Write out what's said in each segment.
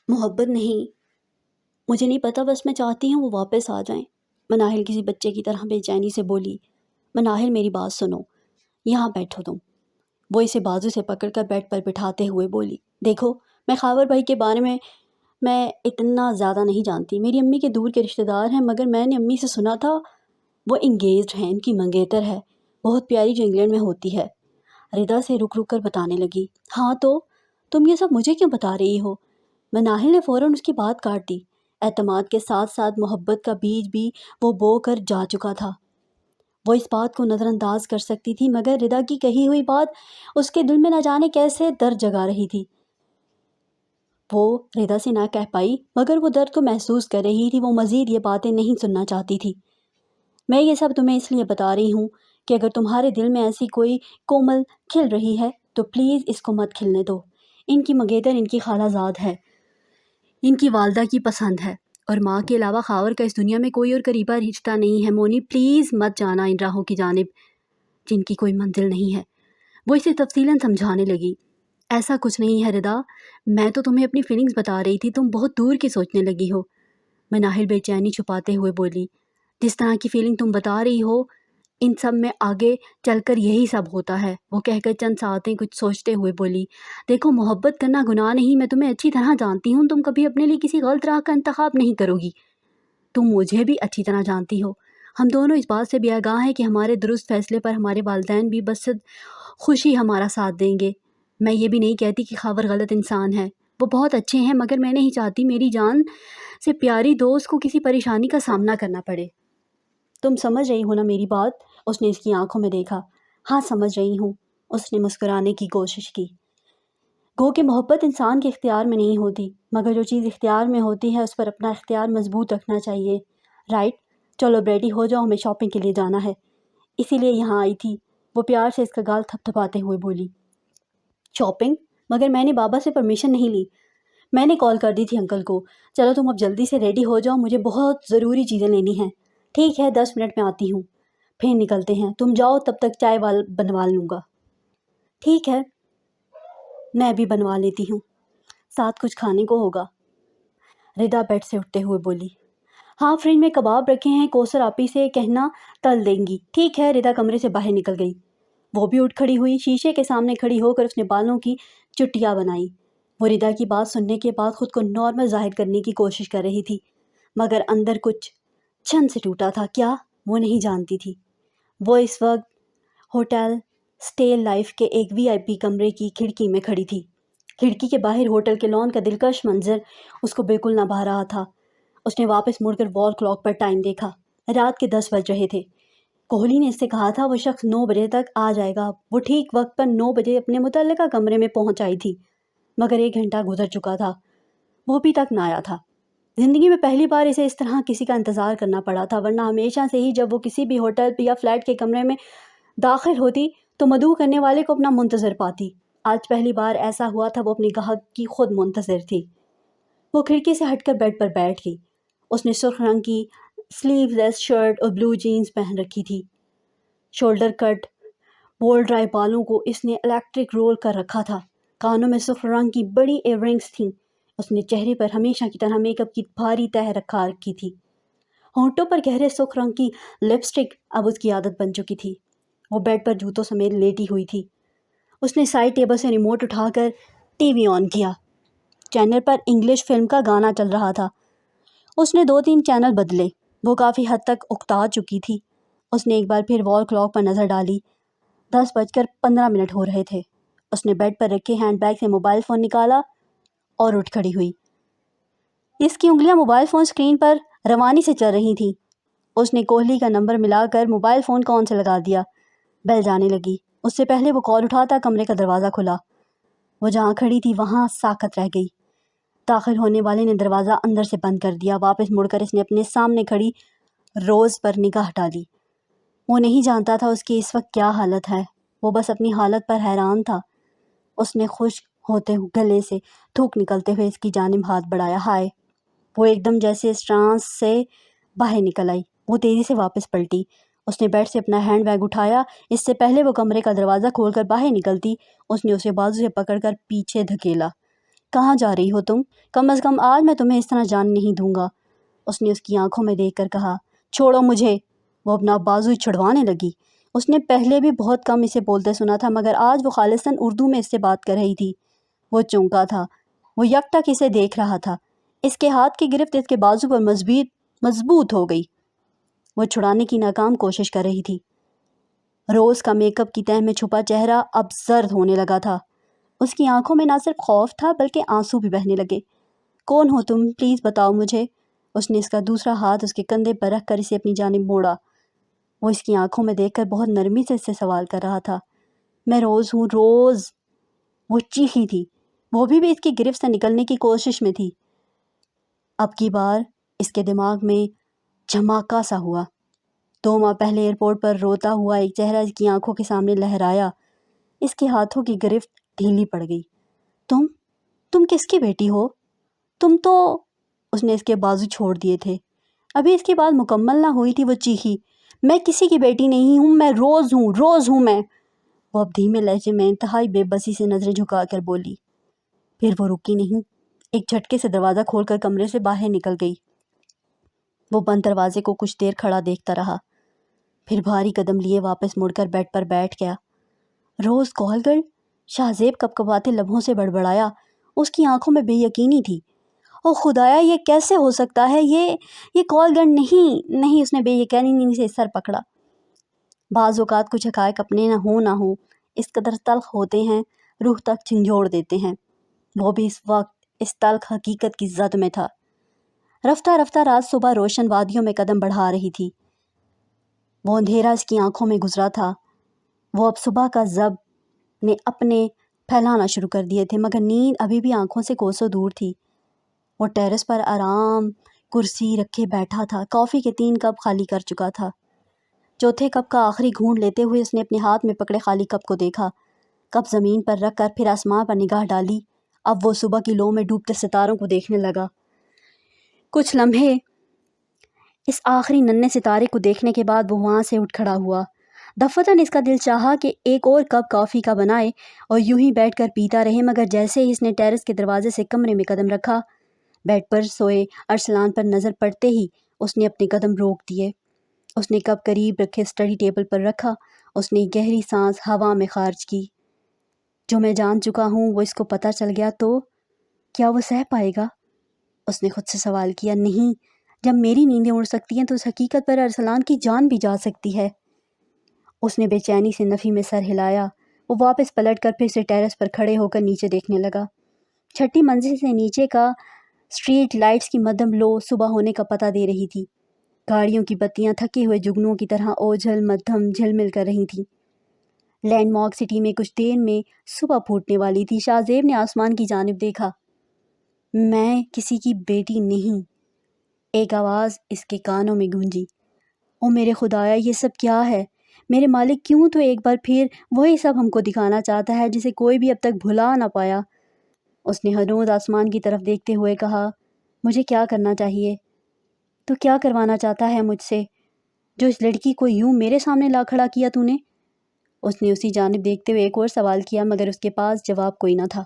محبت نہیں، مجھے نہیں پتہ، بس میں چاہتی ہوں وہ واپس آ جائیں۔ مناہل کسی بچے کی طرح بے چینی سے بولی۔ مناہل میری بات سنو، یہاں بیٹھو تم۔ وہ اسے بازو سے پکڑ کر بیڈ پر بٹھاتے ہوئے بولی، دیکھو میں خاور بھائی کے بارے میں اتنا زیادہ نہیں جانتی، میری امی کے دور کے رشتہ دار ہیں، مگر میں نے امی سے سنا تھا وہ انگیجڈ ہیں، ان کی منگیتر ہے، بہت پیاری، جو انگلینڈ میں ہوتی ہے۔ ردا سے رک رک کر بتانے لگی، ہاں تو تم یہ سب مجھے کیوں بتا رہی ہو؟ مناہل نے فوراً اس کی بات کاٹ دی۔ اعتماد کے ساتھ ساتھ محبت کا بیج بھی وہ بو کر جا چکا تھا۔ وہ اس بات کو نظر انداز کر سکتی تھی، مگر ردا کی کہی ہوئی بات اس کے دل میں نہ جانے کیسے درد جگا رہی تھی۔ وہ ردا سے نہ کہہ پائی، مگر وہ درد کو محسوس کر رہی تھی۔ وہ مزید یہ باتیں نہیں سننا چاہتی تھی۔ میں یہ سب تمہیں اس لیے بتا رہی ہوں کہ اگر تمہارے دل میں ایسی کوئی کومل کھل رہی ہے تو پلیز اس کو مت کھلنے دو۔ ان کی منگیتر ان کی خالہ زاد ہے، ان کی والدہ کی پسند ہے، اور ماں کے علاوہ خاور کا اس دنیا میں کوئی اور قریبا رشتہ نہیں ہے۔ مونی پلیز مت جانا ان راہوں کی جانب جن کی کوئی منزل نہیں ہے۔ وہ اسے تفصیلاً سمجھانے لگی، ایسا کچھ نہیں ہے ردا، میں تو تمہیں اپنی فیلنگز بتا رہی تھی، تم بہت دور کی سوچنے لگی ہو۔ مناہل بے چینی چھپاتے ہوئے بولی، جس طرح کی فیلنگ تم بتا رہی ہو ان سب میں آگے چل کر یہی سب ہوتا ہے۔ وہ کہہ کر چند ساتیں کچھ سوچتے ہوئے بولی، دیکھو محبت کرنا گناہ نہیں، میں تمہیں اچھی طرح جانتی ہوں، تم کبھی اپنے لیے کسی غلط راہ کا انتخاب نہیں کرو گی۔ تم مجھے بھی اچھی طرح جانتی ہو، ہم دونوں اس بات سے بھی آگاہ ہیں کہ ہمارے درست فیصلے پر ہمارے والدین بھی بصد خوشی ہمارا ساتھ دیں گے۔ میں یہ بھی نہیں کہتی کہ خاور غلط انسان ہے، وہ بہت اچھے ہیں، مگر میں نہیں چاہتی میری جان سے پیاری دوست کو کسی پریشانی کا سامنا کرنا پڑے۔ تم سمجھ رہی ہو نا میری بات؟ اس نے اس کی آنکھوں میں دیکھا۔ ہاں سمجھ رہی ہوں، اس نے مسکرانے کی کوشش کی۔ گو کہ محبت انسان کے اختیار میں نہیں ہوتی، مگر جو چیز اختیار میں ہوتی ہے اس پر اپنا اختیار مضبوط رکھنا چاہیے، رائٹ؟ چلو ریڈی ہو جاؤ، ہمیں شاپنگ کے لیے جانا ہے، اسی لیے یہاں آئی تھی۔ وہ پیار سے اس کا گال تھپ تھپاتے ہوئے بولی، شاپنگ؟ مگر میں نے بابا سے پرمیشن نہیں لی، میں نے کال کر دی تھی انکل کو۔ چلو تم اب جلدی سے ریڈی ہو جاؤ، مجھے بہت ضروری چیزیں لینی ہیں۔ ٹھیک ہے 10 منٹ میں آتی ہوں، پھر نکلتے ہیں، تم جاؤ، تب تک چائے بنوا لوں گا۔ ٹھیک ہے میں بھی بنوا لیتی ہوں، ساتھ کچھ کھانے کو ہوگا۔ ردا بیڈ سے اٹھتے ہوئے بولی، ہاں فریج میں کباب رکھے ہیں، کوثر آپی سے کہنا تل دیں گی۔ ٹھیک ہے۔ ردا کمرے سے باہر نکل گئی۔ وہ بھی اٹھ کھڑی ہوئی، شیشے کے سامنے کھڑی ہو کر اس نے بالوں کی چٹیاں بنائی۔ وہ ردا کی بات سننے کے بعد خود کو نارمل ظاہر کرنے کی کوشش کر رہی تھی، مگر اندر کچھ چھن سے ٹوٹا تھا۔ کیا؟ وہ نہیں جانتی تھی۔ وہ اس وقت ہوٹل اسٹے لائف کے ایک VIP کمرے کی کھڑکی میں کھڑی تھی۔ کھڑکی کے باہر ہوٹل کے لان کا دلکش منظر اس کو بالکل نہ بھا رہا تھا۔ اس نے واپس مڑ کر وال کلاک پر ٹائم دیکھا، رات کے 10 بج رہے تھے۔ کوہلی نے اس سے کہا تھا وہ شخص 9 بجے تک آ جائے گا۔ وہ ٹھیک وقت پر 9 بجے اپنے متعلقہ کمرے میں پہنچ آئی تھی، مگر 1 گھنٹہ گزر چکا تھا، وہ ابھی تک نہ آیا تھا۔ زندگی میں پہلی بار اسے اس طرح کسی کا انتظار کرنا پڑا تھا، ورنہ ہمیشہ سے ہی جب وہ کسی بھی ہوٹل یا فلیٹ کے کمرے میں داخل ہوتی تو مدعو کرنے والے کو اپنا منتظر پاتی۔ آج پہلی بار ایسا ہوا تھا، وہ اپنی گاہک کی خود منتظر تھی۔ وہ کھڑکی سے ہٹ کر بیڈ پر بیٹھ گئی۔ اس نے سرخ رنگ کی سلیو لیس شرٹ اور بلو جینز پہن رکھی تھی۔ شولڈر کٹ بول ڈرائی بالوں کو اس نے الیکٹرک رول کر رکھا تھا۔ کانوں میں سرخ رنگ کی بڑی ایئر رنگز تھیں۔ اس نے چہرے پر ہمیشہ کی طرح میک اپ کی بھاری تہہ رکھی تھی۔ ہونٹوں پر گہرے سرخ رنگ کی لپسٹک اب اس کی عادت بن چکی تھی۔ وہ بیڈ پر جوتوں سمیت لیٹی ہوئی تھی۔ اس نے سائڈ ٹیبل سے ریموٹ اٹھا کر ٹی وی آن کیا۔ چینل پر انگلش فلم کا گانا چل رہا تھا۔ اس نے 2-3 چینل بدلے۔ وہ کافی حد تک اکتا چکی تھی۔ اس نے ایک بار پھر وال کلاک پر نظر ڈالی۔ 10:15 ہو رہے تھے۔ اس نے بیڈ پر رکھے ہینڈ بیگ سے موبائل فون نکالا اور اٹھ کھڑی ہوئی۔ اس کی انگلیاں موبائل فون اسکرین پر روانی سے چل رہی تھیں۔ اس نے کوہلی کا نمبر ملا کر موبائل فون آن سے لگا دیا۔ بیل جانے لگی۔ اس سے پہلے وہ کال اٹھاتا کمرے کا دروازہ کھلا۔ وہ جہاں کھڑی تھی وہاں ساکت رہ گئی۔ داخل ہونے والے نے دروازہ اندر سے بند کر دیا۔ واپس مڑ کر اس نے اپنے سامنے کھڑی روز پر نگاہ ڈالی۔ وہ نہیں جانتا تھا اس کی اس وقت کیا حالت ہے، وہ بس اپنی حالت پر حیران تھا۔ اس نے خشک ہوتے گلے سے تھوک نکلتے ہوئے اس کی جانب ہاتھ بڑھایا۔ ہائے! وہ ایک دم جیسے اس ٹرانس سے باہر نکل آئی۔ وہ تیزی سے واپس پلٹی۔ اس نے بیڈ سے اپنا ہینڈ بیگ اٹھایا۔ اس سے پہلے وہ کمرے کا دروازہ کھول کر باہر نکلتی، اس نے اسے بازو سے پکڑ کر پیچھے دھکیلا۔ کہاں جا رہی ہو تم؟ کم از کم آج میں تمہیں اس طرح جانے نہیں دوں گا۔ اس نے اس کی آنکھوں میں دیکھ کر کہا، چھوڑو مجھے۔ وہ اپنا بازو چھڑوانے لگی۔ اس نے پہلے بھی بہت کم اسے بولتے سنا تھا، مگر آج وہ خالصاً اردو میں اس سے بات کر رہی تھی۔ وہ چونکا تھا۔ وہ یک ٹک اسے دیکھ رہا تھا۔ اس کے ہاتھ کی گرفت اس کے بازو پر مضبوط ہو گئی۔ وہ چھڑانے کی ناکام کوشش کر رہی تھی۔ روز کا میک اپ کی تہ میں چھپا چہرہ اب زرد ہونے لگا تھا۔ اس کی آنکھوں میں نہ صرف خوف تھا بلکہ آنسو بھی بہنے لگے۔ کون ہو تم؟ پلیز بتاؤ مجھے۔ اس نے اس کا دوسرا ہاتھ اس کے کندھے پر رکھ کر اسے اپنی جانب موڑا۔ وہ اس کی آنکھوں میں دیکھ کر بہت نرمی سے اس سے سوال کر رہا تھا۔ میں روز ہوں، روز۔ وہ چیخی تھی۔ وہ بھی اس کی گرفت سے نکلنے کی کوشش میں تھی۔ اب کی بار اس کے دماغ میں جھماکا سا ہوا۔ 2 ماہ پہلے ایئرپورٹ پر روتا ہوا ایک چہرہ اس کی آنکھوں کے سامنے لہرایا۔ اس کے ہاتھوں کی گرفت ڈھیلی پڑ گئی۔ تم کس کی بیٹی ہو؟ تم تو… اس نے اس کے بازو چھوڑ دیے تھے۔ ابھی اس کی بات مکمل نہ ہوئی تھی، وہ چیخی، میں کسی کی بیٹی نہیں ہوں، میں روز ہوں میں۔ وہ اب دھیمے لہجے میں انتہائی بے بسی سے نظریں جھکا کر بولی۔ پھر وہ رکی نہیں۔ ایک جھٹکے سے دروازہ کھول کر کمرے سے باہر نکل گئی۔ وہ بند دروازے کو کچھ دیر کھڑا دیکھتا رہا، پھر بھاری قدم لیے واپس مڑ کر بیڈ پر بیٹھ گیا۔ روز کال گرل؟ شاہزیب کپکپاتے لبوں سے بڑبڑایا۔ اس کی آنکھوں میں بے یقینی تھی۔ او خدایا، یہ کیسے ہو سکتا ہے؟ یہ کال گرل نہیں۔ اس نے بے یقینی سے سر پکڑا۔ بعض اوقات کچھ حقائق اپنے نہ ہوں اس قدر تلخ ہوتے ہیں، روح تک جھنجھوڑ دیتے ہیں۔ وہ بھی اس وقت اس تلخ حقیقت کی زد میں تھا۔ رفتہ رفتہ رات صبح روشن وادیوں میں قدم بڑھا رہی تھی۔ وہ اندھیرا اس کی آنکھوں میں گزرا تھا۔ وہ اب صبح کا ضب نے اپنے پھیلانا شروع کر دیے تھے، مگر نیند ابھی بھی آنکھوں سے کوسوں دور تھی۔ وہ ٹیرس پر آرام کرسی رکھے بیٹھا تھا۔ کافی کے 3 کپ خالی کر چکا تھا۔ چوتھے کپ کا آخری گھونٹ لیتے ہوئے اس نے اپنے ہاتھ میں پکڑے خالی کپ کو دیکھا۔ کپ زمین پر رکھ کر پھر آسمان پر نگاہ ڈالی۔ اب وہ صبح کی لو میں ڈوبتے ستاروں کو دیکھنے لگا۔ کچھ لمحے اس آخری ننھے ستارے کو دیکھنے کے بعد وہ وہاں سے اٹھ کھڑا ہوا۔ دفتراً اس کا دل چاہا کہ ایک اور کپ کافی کا بنائے اور یوں ہی بیٹھ کر پیتا رہے، مگر جیسے ہی اس نے ٹیرس کے دروازے سے کمرے میں قدم رکھا، بیڈ پر سوئے ارسلان پر نظر پڑتے ہی اس نے اپنے قدم روک دیے۔ اس نے کپ قریب رکھے اسٹڈی ٹیبل پر رکھا۔ اس نے گہری سانس ہوا میں خارج کی۔ جو میں جان چکا ہوں وہ اس کو پتہ چل گیا تو کیا وہ سہ پائے گا؟ اس نے خود سے سوال کیا۔ نہیں، جب میری نیندیں اڑ سکتی ہیں تو اس حقیقت پر ارسلان کی جان بھی جا سکتی ہے۔ اس نے بے چینی سے نفی میں سر ہلایا۔ وہ واپس پلٹ کر پھر سے ٹیرس پر کھڑے ہو کر نیچے دیکھنے لگا۔ 6ٹھی منزل سے نیچے کا اسٹریٹ لائٹس کی مدھم لو صبح ہونے کا پتہ دے رہی تھی۔ گاڑیوں کی بتیاں تھکے ہوئے جگنوں کی طرح اوجھل مدھم جھلمل کر رہی تھیں۔ لینڈ مارک سٹی میں کچھ دیر میں صبح پھوٹنے والی تھی۔ شاہزیب نے آسمان کی جانب دیکھا۔ میں کسی کی بیٹی نہیں، ایک آواز اس کے کانوں میں گونجی۔ او میرے خدایا، یہ سب کیا ہے؟ میرے مالک کیوں تو ایک بار پھر وہی سب ہم کو دکھانا چاہتا ہے جسے کوئی بھی اب تک بھلا نہ پایا۔ اس نے ہنوز آسمان کی طرف دیکھتے ہوئے کہا، مجھے کیا کرنا چاہیے؟ تو کیا کروانا چاہتا ہے مجھ سے، جو اس لڑکی کو یوں میرے سامنے لا کھڑا کیا تو نے؟ اس نے اسی جانب دیکھتے ہوئے ایک اور سوال کیا، مگر اس کے پاس جواب کوئی نہ تھا۔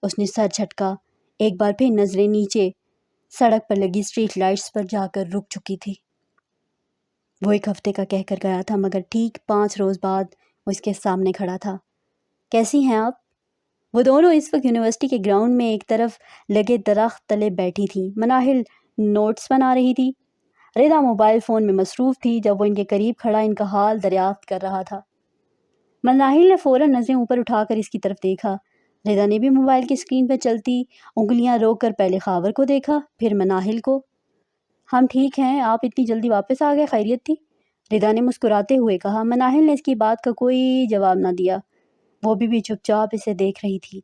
اس نے سر جھٹکا۔ ایک بار پھر نظریں نیچے سڑک پر لگی اسٹریٹ لائٹس پر جا کر رک چکی تھی۔ وہ 1 ہفتے کا کہہ کر گیا تھا، مگر ٹھیک 5 روز بعد وہ اس کے سامنے کھڑا تھا۔ کیسی ہیں آپ؟ وہ دونوں اس وقت یونیورسٹی کے گراؤنڈ میں ایک طرف لگے درخت تلے بیٹھی تھیں۔ مناہل نوٹس بنا رہی تھی۔ رضا موبائل فون میں مصروف تھی۔ جب وہ ان کے قریب کھڑا ان کا حال دریافت کر رہا تھا، مناہل نے فوراً نظریں اوپر اٹھا کر اس کی طرف دیکھا۔ رضا نے بھی موبائل کی اسکرین پر چلتی انگلیاں روک کر پہلے خاور کو دیکھا، پھر مناہل کو۔ ہم ٹھیک ہیں، آپ اتنی جلدی واپس آ گئے، خیریت تھی؟ رضا نے مسکراتے ہوئے کہا۔ مناہل نے اس کی بات کا کوئی جواب نہ دیا۔ وہ بھی چپ چاپ اسے دیکھ رہی تھی،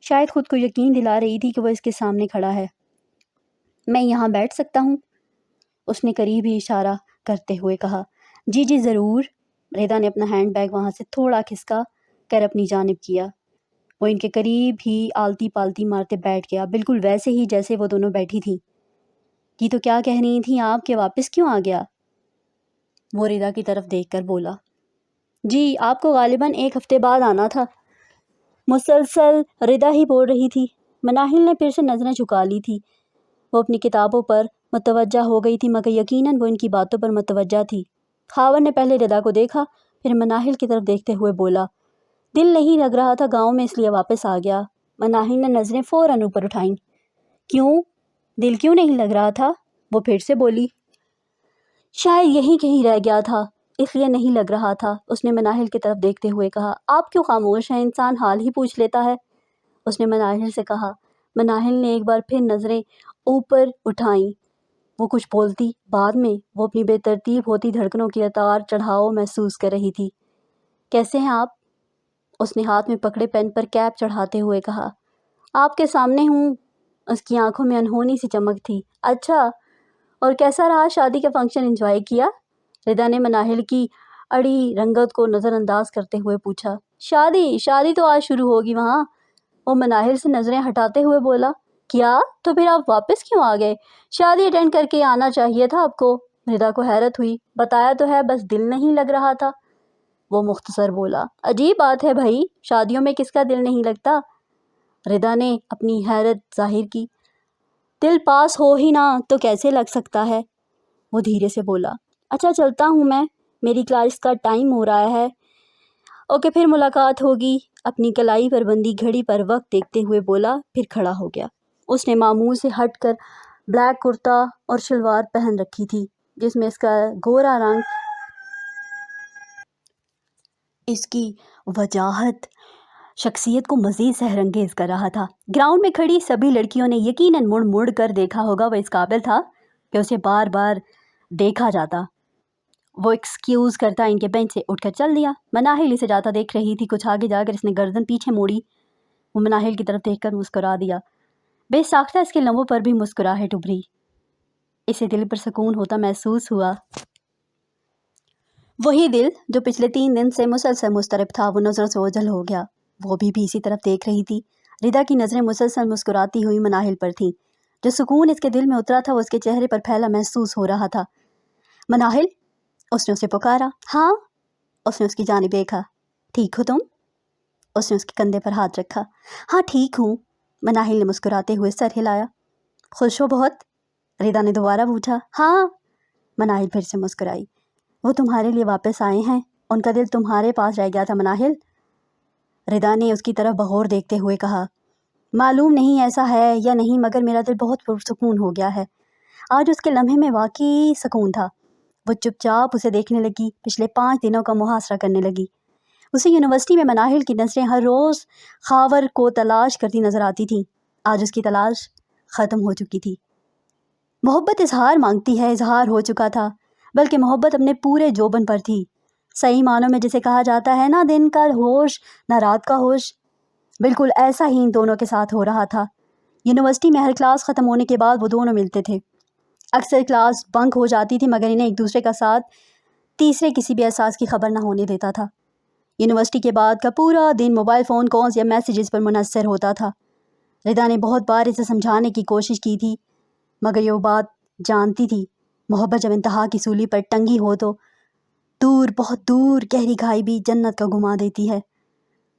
شاید خود کو یقین دلا رہی تھی کہ وہ اس کے سامنے کھڑا ہے۔ میں یہاں بیٹھ سکتا ہوں؟ اس نے قریب ہی اشارہ کرتے ہوئے کہا۔ جی ضرور۔ رضا نے اپنا ہینڈ بیگ وہاں سے تھوڑا کھسکا کر اپنی جانب کیا۔ وہ ان کے قریب ہی آلتی پالتی مارتے بیٹھ گیا، بالکل ویسے ہی جیسے وہ دونوں بیٹھی تھیں۔ جی تو کیا کہہ رہی تھیں آپ کہ واپس کیوں آ گیا؟ وہ رضا کی طرف دیکھ کر بولا۔ جی آپ کو غالباً 1 ہفتے بعد آنا تھا۔ مسلسل رضا ہی بول رہی تھی۔ مناہل نے پھر سے نظریں جھکا لی تھی۔ وہ اپنی کتابوں پر متوجہ ہو گئی تھی مگر یقیناً وہ ان کی باتوں پر متوجہ تھی۔ خاوند نے پہلے ردا کو دیکھا، پھر مناہل کی طرف دیکھتے ہوئے بولا، دل نہیں لگ رہا تھا گاؤں میں، اس لیے واپس آ گیا۔ مناہل نے نظریں فوراً اوپر اٹھائیں۔ کیوں؟ دل کیوں نہیں لگ رہا تھا؟ وہ پھر سے بولی۔ شاید یہیں کہیں رہ گیا تھا، اس لیے نہیں لگ رہا تھا، اس نے مناہل کی طرف دیکھتے ہوئے کہا۔ آپ کیوں خاموش ہیں؟ انسان حال ہی پوچھ لیتا ہے، اس نے مناہل سے کہا۔ مناہل نے ایک بار پھر نظریں اوپر اٹھائیں۔ وہ کچھ بولتی بعد میں، وہ اپنی بے ترتیب ہوتی دھڑکنوں کی اتار چڑھاؤ محسوس کر رہی تھی۔ کیسے ہیں آپ؟ اس نے ہاتھ میں پکڑے پین پر کیپ چڑھاتے ہوئے کہا۔ آپ کے سامنے ہوں۔ اس کی آنکھوں میں انہونی سی چمک تھی۔ اچھا، اور کیسا رہا شادی کا فنکشن؟ انجوائے کیا؟ ردا نے مناہل کی اڑی رنگت کو نظر انداز کرتے ہوئے پوچھا۔ شادی تو آج شروع ہوگی وہاں، وہ مناہل سے نظریں ہٹاتے ہوئے بولا۔ کیا؟ تو پھر آپ واپس کیوں آ گئے؟ شادی اٹینڈ کر کے آنا چاہیے تھا آپ کو۔ ردا کو حیرت ہوئی۔ بتایا تو ہے، بس دل نہیں لگ رہا تھا، وہ مختصر بولا۔ عجیب بات ہے بھائی، شادیوں میں کس کا دل نہیں لگتا؟ ردا نے اپنی حیرت ظاہر کی۔ دل پاس ہو ہی نہ تو کیسے لگ سکتا ہے، وہ دھیرے سے بولا۔ اچھا چلتا ہوں میں، میری کلاس کا ٹائم ہو رہا ہے۔ اوکے، پھر ملاقات ہوگی، اپنی کلائی پر بندی گھڑی پر وقت دیکھتے ہوئے بولا، پھر کھڑا ہو گیا۔ اس نے معمول سے ہٹ کر بلیک کرتا اور شلوار پہن رکھی تھی، جس میں اس کا گورا رنگ اس کی وجاہت شخصیت کو مزید سحر انگیز کر رہا تھا۔ گراؤنڈ میں کھڑی سبھی لڑکیوں نے یقیناً مڑ مڑ کر دیکھا ہوگا، وہ اس قابل تھا کہ اسے بار بار دیکھا جاتا۔ وہ ایکسکیوز کرتا ان کے بینچ سے اٹھ کر چل دیا۔ مناہل اسے جاتا دیکھ رہی تھی۔ کچھ آگے جا کر اس نے گردن پیچھے موڑی۔ وہ مناہل کی طرف دیکھ کر مسکرا دیا۔ بے ساختہ اس کے لبوں پر بھی مسکراہٹ ابھری۔ اسے دل پر سکون ہوتا محسوس ہوا۔ وہی دل جو پچھلے 3 دن سے مسلسل مضطرب تھا، وہ نظروں سے اوجھل ہو گیا۔ وہ بھی اسی طرف دیکھ رہی تھی۔ ردا کی نظریں مسلسل مسکراتی ہوئی مناہل پر تھیں۔ جو سکون اس کے دل میں اترا تھا وہ اس کے چہرے پر پھیلا محسوس ہو رہا تھا۔ مناہل، اس نے اسے پکارا۔ ہاں، اس نے اس کی جانب دیکھا۔ ٹھیک ہو تم؟ اس نے اس کے کندھے پر ہاتھ رکھا۔ ہاں ٹھیک ہوں، مناہل نے مسکراتے ہوئے سر ہلایا۔ خوش ہو بہت؟ ردا نے دوبارہ پوچھا۔ ہاں، مناہل پھر سے مسکرائی۔ وہ تمہارے لیے واپس آئے ہیں، ان کا دل تمہارے پاس رہ گیا تھا مناہل، ردا نے اس کی طرف بغور دیکھتے ہوئے کہا۔ معلوم نہیں ایسا ہے یا نہیں، مگر میرا دل بہت پرسکون ہو گیا ہے۔ آج اس کے لمحے میں واقعی سکون تھا۔ وہ چپ چاپ اسے دیکھنے لگی، پچھلے 5 دنوں کا محاصرہ کرنے لگی۔ اسے یونیورسٹی میں مناہل کی نظریں ہر روز خاور کو تلاش کرتی نظر آتی تھیں۔ آج اس کی تلاش ختم ہو چکی تھی۔ محبت اظہار مانگتی ہے، اظہار ہو چکا تھا، بلکہ محبت اپنے پورے جوبن پر تھی۔ صحیح معنوں میں جسے کہا جاتا ہے نہ دن کا ہوش نہ رات کا ہوش، بالکل ایسا ہی ان دونوں کے ساتھ ہو رہا تھا۔ یونیورسٹی میں ہر کلاس ختم ہونے کے بعد وہ دونوں ملتے تھے۔ اکثر کلاس بنک ہو جاتی تھی مگر انہیں ایک دوسرے کا ساتھ تیسرے کسی بھی احساس کی خبر نہ ہونے دیتا تھا۔ یونیورسٹی کے بعد کا پورا دن موبائل فون کالز یا میسیجز پر منحصر ہوتا تھا۔ ردا نے بہت بار اسے سمجھانے کی کوشش کی تھی مگر یہ وہ بات جانتی تھی، محبت جب انتہا کی سولی پر ٹنگی ہو تو دور، بہت دور گہری کھائی بھی جنت کا گما دیتی ہے۔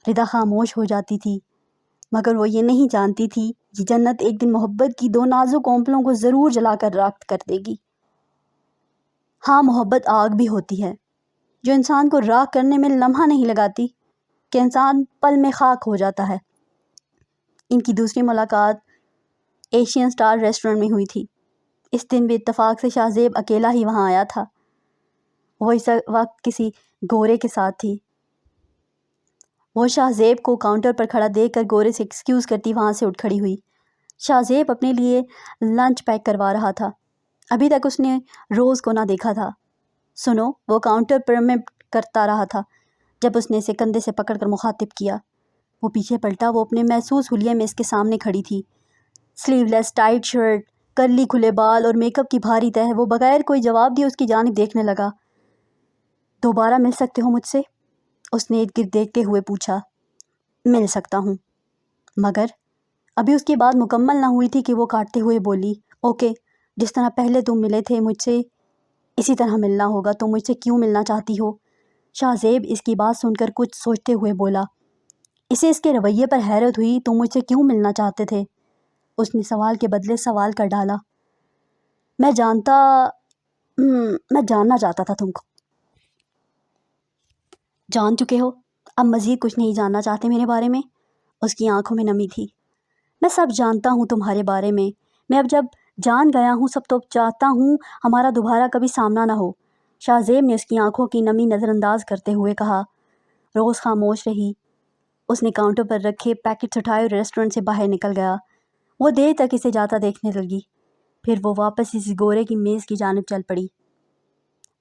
ردا خاموش ہو جاتی تھی مگر وہ یہ نہیں جانتی تھی کہ جنت ایک دن محبت کی 2 نازک کونپلوں کو ضرور جلا کر راکھ کر دے گی۔ ہاں، محبت آگ بھی ہوتی ہے جو انسان کو راکھ کرنے میں لمحہ نہیں لگاتی کہ انسان پل میں خاک ہو جاتا ہے۔ ان کی دوسری ملاقات ایشین سٹار ریسٹورنٹ میں ہوئی تھی۔ اس دن بھی اتفاق سے شاہ زیب اکیلا ہی وہاں آیا تھا۔ وہ اس وقت کسی گورے کے ساتھ تھی۔ وہ شاہ زیب کو کاؤنٹر پر کھڑا دیکھ کر گورے سے ایکسکیوز کرتی وہاں سے اٹھ کھڑی ہوئی۔ شاہ زیب اپنے لیے لنچ پیک کروا رہا تھا۔ ابھی تک اس نے روز کو نہ دیکھا تھا۔ سنو، وہ کاؤنٹر پر میں کرتا رہا تھا جب اس نے اسے کندھے سے پکڑ کر مخاطب کیا۔ وہ پیچھے پلٹا۔ وہ اپنے محسوس حلیے میں اس کے سامنے کھڑی تھی، سلیو لیس ٹائٹ شرٹ، کرلی کھلے بال اور میک اپ کی بھاری تہہ۔ وہ بغیر کوئی جواب دیے اس کی جانب دیکھنے لگا۔ دوبارہ مل سکتے ہو مجھ سے؟ اس نے ارد گرد دیکھتے ہوئے پوچھا۔ مل سکتا ہوں، مگر ابھی اس کی بات مکمل نہ ہوئی تھی کہ وہ کاٹتے ہوئے بولی، اوکے، جس طرح پہلے تم ملے تھے مجھ سے اسی طرح ملنا ہوگا۔ تم مجھ سے کیوں ملنا چاہتی ہو؟ شاہ زیب اس کی بات سن کر کچھ سوچتے ہوئے بولا، اسے اس کے رویے پر حیرت ہوئی۔ تم مجھ سے کیوں ملنا چاہتے تھے؟ اس نے سوال کے بدلے سوال کر ڈالا۔ میں جاننا چاہتا تھا تم کو۔ جان چکے ہو؟ اب مزید کچھ نہیں جاننا چاہتے میرے بارے میں؟ اس کی آنکھوں میں نمی تھی۔ میں سب جانتا ہوں تمہارے بارے میں۔ میں اب جب جان گیا ہوں سب تو چاہتا ہوں ہمارا دوبارہ کبھی سامنا نہ ہو۔ شاہ زیب نے اس کی آنکھوں کی نمی نظر انداز کرتے ہوئے کہا۔ روز خاموش رہی۔ اس نے کاؤنٹر پر رکھے پیکٹس اٹھائے اور ریسٹورنٹ سے باہر نکل گیا۔ وہ دیر تک اسے جاتا دیکھنے لگی، پھر وہ واپس اسی گورے کی میز کی جانب چل پڑی۔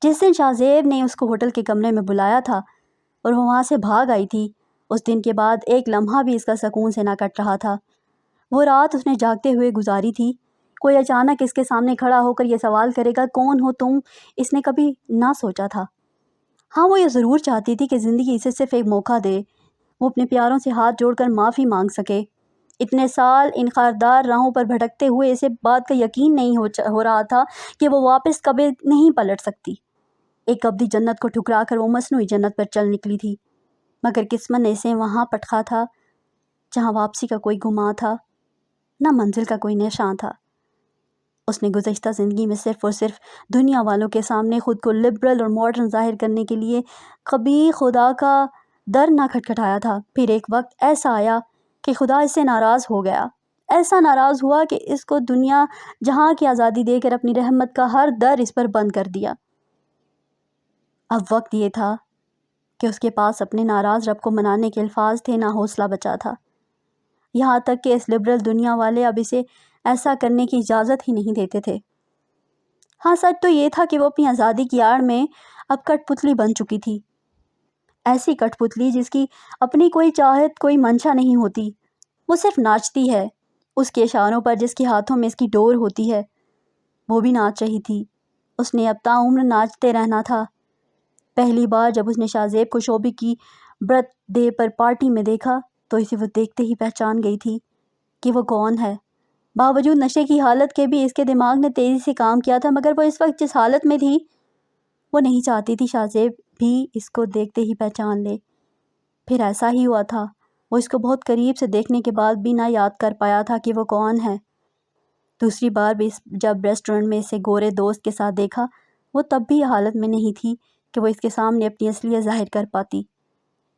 جس دن شاہ زیب نے اس کو ہوٹل کے کمرے میں بلایا تھا اور وہ وہاں سے بھاگ آئی تھی، اس دن کے بعد ایک لمحہ بھی اس کا سکون سے نہ کٹ رہا تھا۔ وہ رات اس نے جاگتے ہوئے گزاری تھی۔ کوئی اچانک اس کے سامنے کھڑا ہو کر یہ سوال کرے گا کون ہو تم، اس نے کبھی نہ سوچا تھا۔ ہاں، وہ یہ ضرور چاہتی تھی کہ زندگی اسے صرف ایک موقع دے، وہ اپنے پیاروں سے ہاتھ جوڑ کر معافی مانگ سکے۔ اتنے سال ان خاردار راہوں پر بھٹکتے ہوئے اسے بات کا یقین نہیں ہو رہا تھا کہ وہ واپس کبھی نہیں پلٹ سکتی۔ ایک ابدی جنت کو ٹھکرا کر وہ مصنوعی جنت پر چل نکلی تھی، مگر قسمت نے اسے وہاں پٹکا تھا جہاں واپسی کا کوئی گمان تھا، نہ منزل کا کوئی نشان تھا۔ اس نے گزشتہ زندگی میں صرف اور صرف دنیا والوں کے سامنے خود کو لبرل اور ماڈرن ظاہر کرنے کے لیے کبھی خدا کا در نہ کھٹکھٹایا تھا۔ پھر ایک وقت ایسا آیا کہ خدا اس سے ناراض ہو گیا، ایسا ناراض ہوا کہ اس کو دنیا جہاں کی آزادی دے کر اپنی رحمت کا ہر در اس پر بند کر دیا۔ اب وقت یہ تھا کہ اس کے پاس اپنے ناراض رب کو منانے کے الفاظ تھے، نہ حوصلہ بچا تھا، یہاں تک کہ اس لبرل دنیا والے اب اسے ایسا کرنے کی اجازت ہی نہیں دیتے تھے۔ ہاں، سچ تو یہ تھا کہ وہ اپنی آزادی کی آڑ میں اب کٹ پتلی بن چکی تھی، ایسی کٹ پتلی جس کی اپنی کوئی چاہت کوئی منشا نہیں ہوتی، وہ صرف ناچتی ہے۔ اس کے اشاروں پر جس کے ہاتھوں میں اس کی ڈور ہوتی ہے، وہ بھی ناچ رہی تھی۔ اس نے اب تاعمر ناچتے رہنا تھا۔ پہلی بار جب اس نے شاہ زیب کو شعبے کی برتھ ڈے پر پارٹی میں دیکھا تو اسے وہ دیکھتے ہی پہچان گئی تھی کہ وہ کون ہے۔ باوجود نشے کی حالت کے بھی اس کے دماغ نے تیزی سے کام کیا تھا، مگر وہ اس وقت جس حالت میں تھی وہ نہیں چاہتی تھی شاہ زیب بھی اس کو دیکھتے ہی پہچان لے۔ پھر ایسا ہی ہوا تھا، وہ اس کو بہت قریب سے دیکھنے کے بعد بھی نہ یاد کر پایا تھا کہ وہ کون ہے۔ دوسری بار بھی جب ریسٹورنٹ میں اسے گورے دوست کے ساتھ دیکھا، وہ تب بھی حالت میں نہیں تھی کہ وہ اس کے سامنے اپنی اصلیت ظاہر کر پاتی۔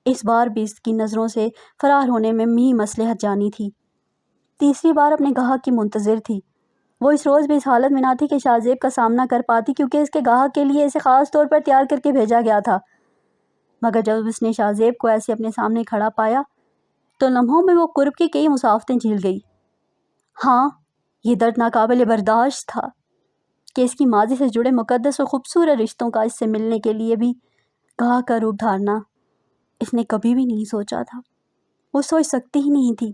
اس بار بھی اس کی نظروں سے فرار ہونے میں ہی مصلحت جانی تھی۔ تیسری بار اپنے گاہک کی منتظر تھی۔ وہ اس روز بھی اس حالت میں نہ تھی کہ شاہ زیب کا سامنا کر پاتی، کیونکہ اس کے گاہک کے لیے اسے خاص طور پر تیار کر کے بھیجا گیا تھا۔ مگر جب اس نے شاہ زیب کو ایسے اپنے سامنے کھڑا پایا تو لمحوں میں وہ قرب کی کئی مسافتیں جھیل گئی۔ ہاں، یہ درد ناقابل برداشت تھا کہ اس کی ماضی سے جڑے مقدس اور خوبصورت رشتوں کا اس سے ملنے کے لیے بھی گاہک کا روپ دھارنا اس نے کبھی بھی نہیں سوچا تھا، وہ سوچ سکتی ہی نہیں تھی۔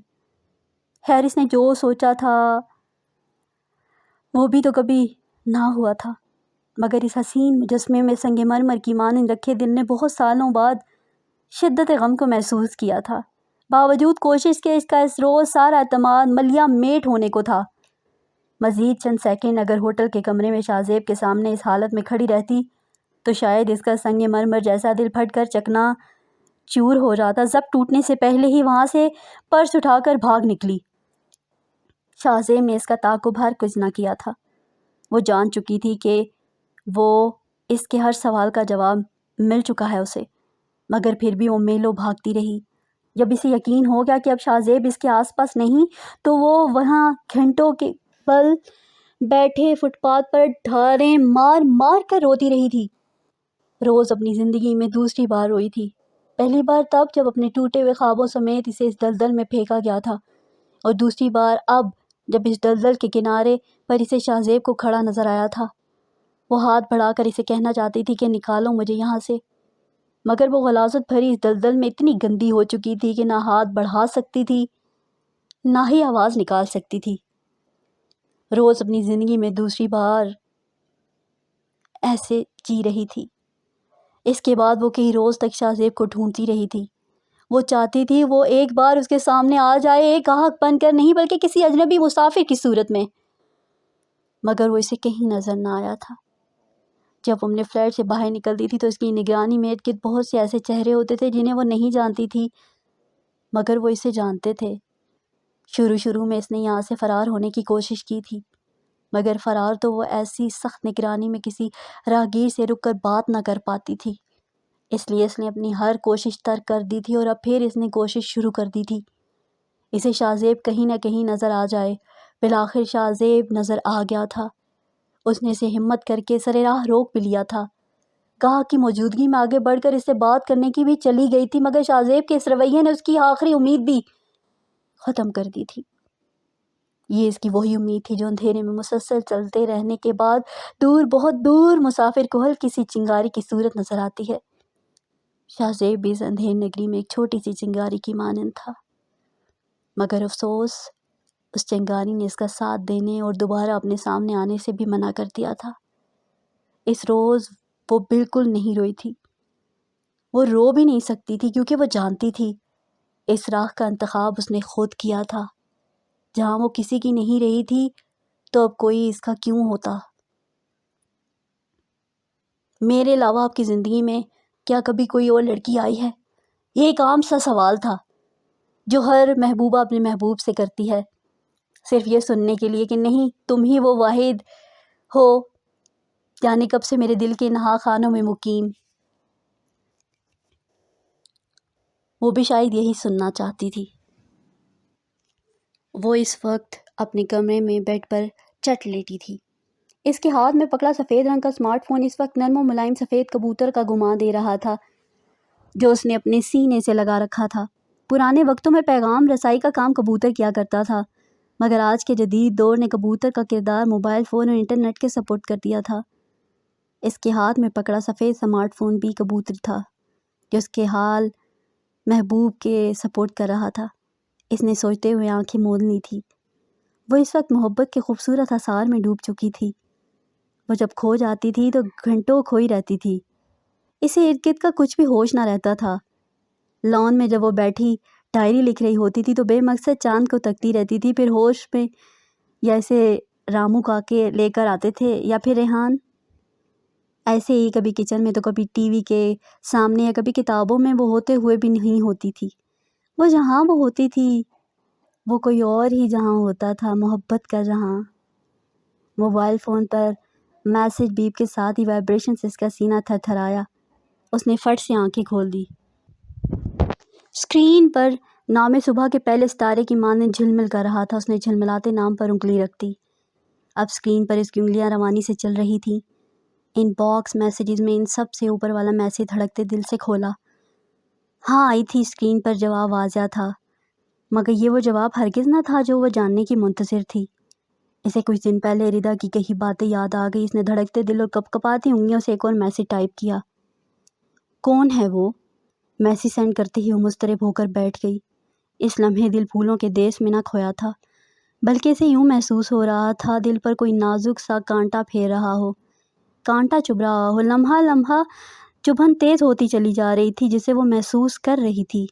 خیر، اس نے جو سوچا تھا وہ بھی تو کبھی نہ ہوا تھا، مگر اس حسین مجسمے میں سنگ مرمر کی مانند رکھے دل نے بہت سالوں بعد شدت غم کو محسوس کیا تھا، باوجود کوشش کے اس کا اس روز سارا اعتماد ملیا میٹ ہونے کو تھا۔ مزید چند سیکنڈ اگر ہوٹل کے کمرے میں شاہ زیب کے سامنے اس حالت میں کھڑی رہتی تو شاید اس کا سنگ مرمر جیسا دل پھٹ کر چکنا چور ہو جاتا۔ ضبط ٹوٹنے سے پہلے ہی وہاں سے پرس اٹھا کر بھاگ نکلی۔ شاہ زیب نے اس کا تعاقب ہر کچھ نہ کیا تھا۔ وہ جان چکی تھی کہ وہ اس کے ہر سوال کا جواب مل چکا ہے اسے، مگر پھر بھی وہ میلوں بھاگتی رہی۔ جب اسے یقین ہو گیا کہ اب شاہ زیب اس کے آس پاس نہیں تو وہ وہاں گھنٹوں کے پل بیٹھے فٹ پاتھ پر ڈھاریں مار مار کر روتی رہی تھی۔ روز اپنی زندگی میں دوسری بار روئی تھی۔ پہلی بار تب جب اپنے ٹوٹے ہوئے خوابوں سمیت اسے اس دلدل میں پھینکا گیا تھا، اور دوسری بار اب جب اس دلدل کے کنارے پر اسے شاہ زیب کو کھڑا نظر آیا تھا۔ وہ ہاتھ بڑھا کر اسے کہنا چاہتی تھی کہ نکالو مجھے یہاں سے، مگر وہ غلاظت بھری اس دلدل میں اتنی گندی ہو چکی تھی کہ نہ ہاتھ بڑھا سکتی تھی نہ ہی آواز نکال سکتی تھی۔ روز اپنی زندگی میں دوسری بار ایسے جی رہی تھی۔ اس کے بعد وہ کئی روز تک شاہ زیب کو ڈھونڈتی رہی تھی۔ وہ چاہتی تھی وہ ایک بار اس کے سامنے آ جائے، ایک گاہک بن کر نہیں بلکہ کسی اجنبی مسافر کی صورت میں، مگر وہ اسے کہیں نظر نہ آیا تھا۔ جب وہ اپنے فلیٹ سے باہر نکلتی تھی تو اس کی نگرانی میں ارد گرد بہت سے ایسے چہرے ہوتے تھے جنہیں وہ نہیں جانتی تھی، مگر وہ اسے جانتے تھے۔ شروع میں اس نے یہاں سے فرار ہونے کی کوشش کی تھی، مگر فرار تو وہ ایسی سخت نگرانی میں کسی راہگیر سے رک کر بات نہ کر پاتی تھی، اس لیے اس نے اپنی ہر کوشش ترک کر دی تھی اور اب پھر اس نے کوشش شروع کر دی تھی۔ اسے شاہ زیب کہیں نہ کہیں نظر آ جائے۔ بالآخر شاہ زیب نظر آ گیا تھا۔ اس نے اسے ہمت کر کے سر راہ روک بھی لیا تھا۔ گاہک کی موجودگی میں آگے بڑھ کر اس سے بات کرنے کی بھی چلی گئی تھی، مگر شاہ زیب کے اس رویے نے اس کی آخری امید بھی ختم کر دی تھی۔ یہ اس کی وہی امید تھی جو اندھیرے میں مسلسل چلتے رہنے کے بعد دور، بہت دور مسافر کو ہلکی سی چنگاری کی صورت نظر آتی ہے۔ شاہ زیب بھی اس اندھیر نگری میں ایک چھوٹی سی چنگاری کی مانند تھا، مگر افسوس اس چنگاری نے اس کا ساتھ دینے اور دوبارہ اپنے سامنے آنے سے بھی منع کر دیا تھا۔ اس روز وہ بالکل نہیں روئی تھی، وہ رو بھی نہیں سکتی تھی، کیونکہ وہ جانتی تھی اس راہ کا انتخاب اس نے خود کیا تھا۔ جہاں وہ کسی کی نہیں رہی تھی تو اب کوئی اس کا کیوں ہوتا؟ میرے علاوہ آپ کی زندگی میں کیا کبھی کوئی اور لڑکی آئی ہے؟ یہ ایک عام سا سوال تھا جو ہر محبوبہ اپنے محبوب سے کرتی ہے، صرف یہ سننے کے لیے کہ نہیں، تم ہی وہ واحد ہو جانے کب سے میرے دل کے نہا خانوں میں مقیم۔ وہ بھی شاید یہی سننا چاہتی تھی۔ وہ اس وقت اپنے کمرے میں بیڈ پر چٹ لیٹی تھی۔ اس کے ہاتھ میں پکڑا سفید رنگ کا اسمارٹ فون اس وقت نرم و ملائم سفید کبوتر کا گما دے رہا تھا جو اس نے اپنے سینے سے لگا رکھا تھا۔ پرانے وقتوں میں پیغام رسائی کا کام کبوتر کیا کرتا تھا، مگر آج کے جدید دور نے کبوتر کا کردار موبائل فون اور انٹرنیٹ کے سپورٹ کر دیا تھا۔ اس کے ہاتھ میں پکڑا سفید اسمارٹ فون بھی کبوتر تھا جو اس کے حال محبوب کے سپورٹ کر رہا تھا۔ اس نے سوچتے ہوئے آنکھیں مول لی تھی۔ وہ اس وقت محبت کے خوبصورت آثار میں ڈوب چکی تھی۔ وہ جب کھو جاتی تھی تو گھنٹوں کھوئی رہتی تھی، اسے ارد گرد کا کچھ بھی ہوش نہ رہتا تھا۔ لان میں جب وہ بیٹھی ڈائری لکھ رہی ہوتی تھی تو بے مقصد چاند کو تکتی رہتی تھی، پھر ہوش میں یا اسے رامو کاکے لے کر آتے تھے یا پھر ریحان، ایسے ہی کبھی کچن میں تو کبھی ٹی وی کے سامنے یا کبھی کتابوں میں وہ ہوتے ہوئے بھی نہیں ہوتی تھی۔ وہ جہاں وہ ہوتی تھی وہ کوئی اور ہی جہاں ہوتا تھا، محبت کا جہاں۔ موبائل فون پر میسج بیپ کے ساتھ ہی وائبریشن سے اس کا سینہ تھر تھرایا۔ اس نے فٹ سے آنکھیں کھول دی۔ اسکرین پر نام صبح کے پہلے ستارے کی مانند جھلمل کر رہا تھا۔ اس نے جھلملاتے نام پر انگلی رکھ دی۔ اب اسکرین پر اس کی انگلیاں روانی سے چل رہی تھیں۔ ان باکس میسیجز میں ان سب سے اوپر والا میسیج دھڑکتے دل سے کھولا۔ ہاں آئی تھی، اسکرین پر جواب واضح تھا، مگر یہ وہ جواب ہرگز نہ تھا جو وہ جاننے کی منتظر تھی۔ اسے کچھ دن پہلے ردا کی کئی باتیں یاد آ گئی۔ اس نے دھڑکتے دل اور کپکپاتی انگلیوں سے ایک اور میسیج ٹائپ کیا۔ کون ہے وہ؟ میسیج سینڈ کرتے ہی وہ مضطرب ہو کر بیٹھ گئی۔ اس لمحے دل پھولوں کے دیس میں نہ کھویا تھا، بلکہ اسے یوں محسوس ہو رہا تھا دل پر کوئی نازک سا کانٹا پھیر رہا ہو، کانٹا چبھ رہا ہو۔ لمحہ لمحہ چبھن تیز ہوتی چلی جا رہی تھی جسے وہ محسوس کر رہی تھی۔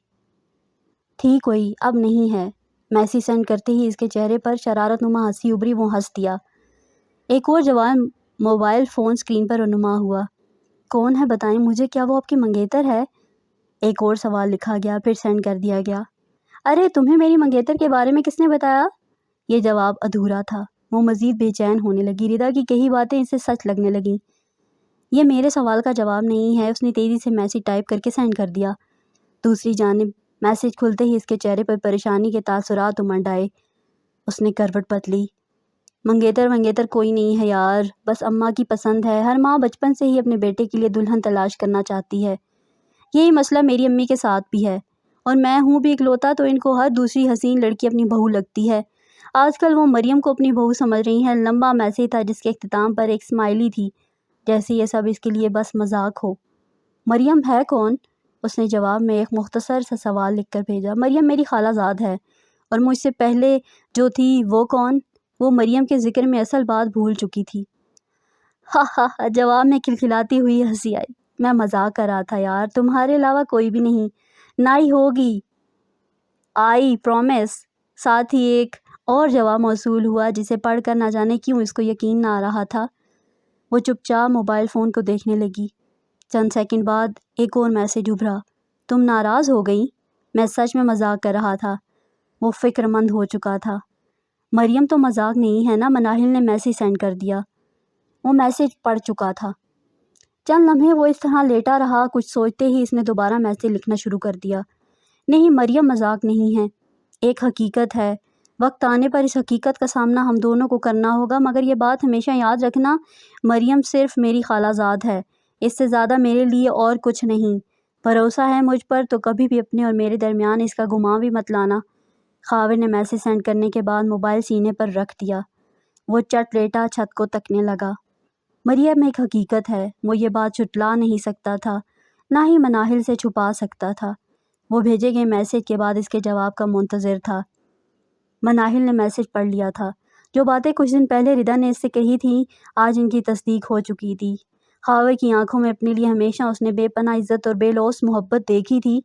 تھی کوئی، اب نہیں ہے۔ میسیج سینڈ کرتے ہی اس کے چہرے پر شرارت نما ہنسی ابھری۔ وہ ہنس دیا۔ ایک اور جوان موبائل فون اسکرین پر رونما ہوا۔ کون ہے بتائیں مجھے، کیا وہ آپ کی منگیتر ہے؟ ایک اور سوال لکھا گیا، پھر سینڈ کر دیا گیا۔ ارے تمہیں میری منگیتر کے بارے میں کس نے بتایا؟ یہ جواب ادھورا تھا۔ وہ مزید بے چین ہونے لگی۔ ردا کی کئی باتیں اسے سچ لگنے لگیں۔ یہ میرے سوال کا جواب نہیں ہے۔ اس نے تیزی سے میسیج ٹائپ کر کے سینڈ کر دیا۔ دوسری جانب میسیج کھلتے ہی اس کے چہرے پر پریشانی کے تاثرات امنڈ آئے۔ اس نے کروٹ بدلی۔ منگیتر کوئی نہیں ہے یار، بس اماں کی پسند ہے۔ ہر ماں بچپن سے ہی اپنے بیٹے کے لیے دلہن تلاش کرنا چاہتی ہے۔ یہی مسئلہ میری امی کے ساتھ بھی ہے، اور میں ہوں بھی اکلوتا تو ان کو ہر دوسری حسین لڑکی اپنی بہو لگتی ہے۔ آج کل وہ مریم کو اپنی بہو سمجھ رہی ہیں۔ لمبا میسیج تھا جس کے اختتام پر ایک اسمائلی تھی، جیسے یہ سب اس کے لیے بس مذاق ہو۔ مریم ہے کون؟ اس نے جواب میں ایک مختصر سا سوال لکھ کر بھیجا۔ مریم میری خالہ زاد ہے، اور مجھ سے پہلے جو تھی وہ کون؟ وہ مریم کے ذکر میں اصل بات بھول چکی تھی۔ ہا ہا ہا، جواب میں کھلکھلاتی ہوئی ہنسی آئی۔ میں مذاق کر رہا تھا یار، تمہارے علاوہ کوئی بھی نہیں، نہ ہی ہوگی، آئی پرومس۔ ساتھ ہی ایک اور جواب موصول ہوا جسے پڑھ کر نہ جانے کیوں اس کو یقین نہ آ رہا تھا۔ وہ چپ چاپ موبائل فون کو دیکھنے لگی۔ چند سیکنڈ بعد ایک اور میسیج ابھرا۔ تم ناراض ہو گئیں؟ میں سچ میں مذاق کر رہا تھا۔ وہ فکر مند ہو چکا تھا۔ مریم تو مذاق نہیں ہے نا؟ مناہل نے میسیج سینڈ کر دیا۔ وہ میسیج پڑھ چکا تھا۔ چند لمحے وہ اس طرح لیٹا رہا، کچھ سوچتے ہی اس نے دوبارہ میسیج لکھنا شروع کر دیا۔ نہیں، مریم مذاق نہیں ہے، ایک حقیقت ہے۔ وقت آنے پر اس حقیقت کا سامنا ہم دونوں کو کرنا ہوگا، مگر یہ بات ہمیشہ یاد رکھنا، مریم صرف میری خالہ زاد ہے، اس سے زیادہ میرے لیے اور کچھ نہیں۔ بھروسہ ہے مجھ پر تو کبھی بھی اپنے اور میرے درمیان اس کا گمان بھی مت لانا۔ خاور نے میسیج سینڈ کرنے کے بعد موبائل سینے پر رکھ دیا۔ وہ چٹ لیٹا چھت کو تکنے لگا۔ مریم ایک حقیقت ہے، وہ یہ بات جھٹلا نہیں سکتا تھا، نہ ہی مناہل سے چھپا سکتا تھا۔ وہ بھیجے گئے میسیج کے بعد اس کے جواب کا منتظر تھا۔ مناہل نے میسیج پڑھ لیا تھا۔ جو باتیں کچھ دن پہلے ردا نے اس سے کہی تھیں، آج ان کی تصدیق ہو چکی تھی۔ خاور کی آنکھوں میں اپنے لیے ہمیشہ اس نے بے پناہ عزت اور بے لوث محبت دیکھی تھی۔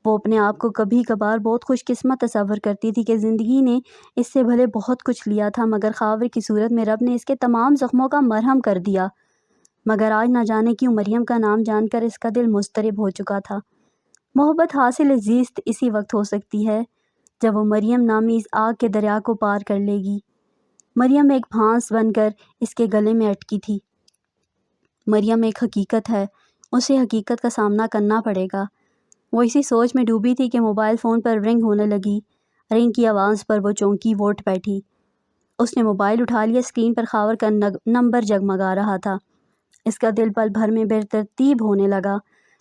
وہ اپنے آپ کو کبھی کبھار بہت خوش قسمت تصور کرتی تھی کہ زندگی نے اس سے بھلے بہت کچھ لیا تھا، مگر خاور کی صورت میں رب نے اس کے تمام زخموں کا مرہم کر دیا۔ مگر آج نہ جانے کیوں مریم کا نام جان کر اس کا دل مضطرب ہو چکا تھا۔ محبت حاصل زیست اسی وقت ہو سکتی ہے جب وہ مریم نامی اس آگ کے دریا کو پار کر لے گی۔ مریم ایک پھانس بن کر اس کے گلے میں اٹکی تھی۔ مریم ایک حقیقت ہے، اسے حقیقت کا سامنا کرنا پڑے گا۔ وہ اسی سوچ میں ڈوبی تھی کہ موبائل فون پر رنگ ہونے لگی۔ رنگ کی آواز پر وہ چونکی، وہ اٹھ بیٹھی۔ اس نے موبائل اٹھا لیا۔ اسکرین پر خاور کا نمبر جگمگا رہا تھا۔ اس کا دل پل بھر میں بے ترتیب ہونے لگا۔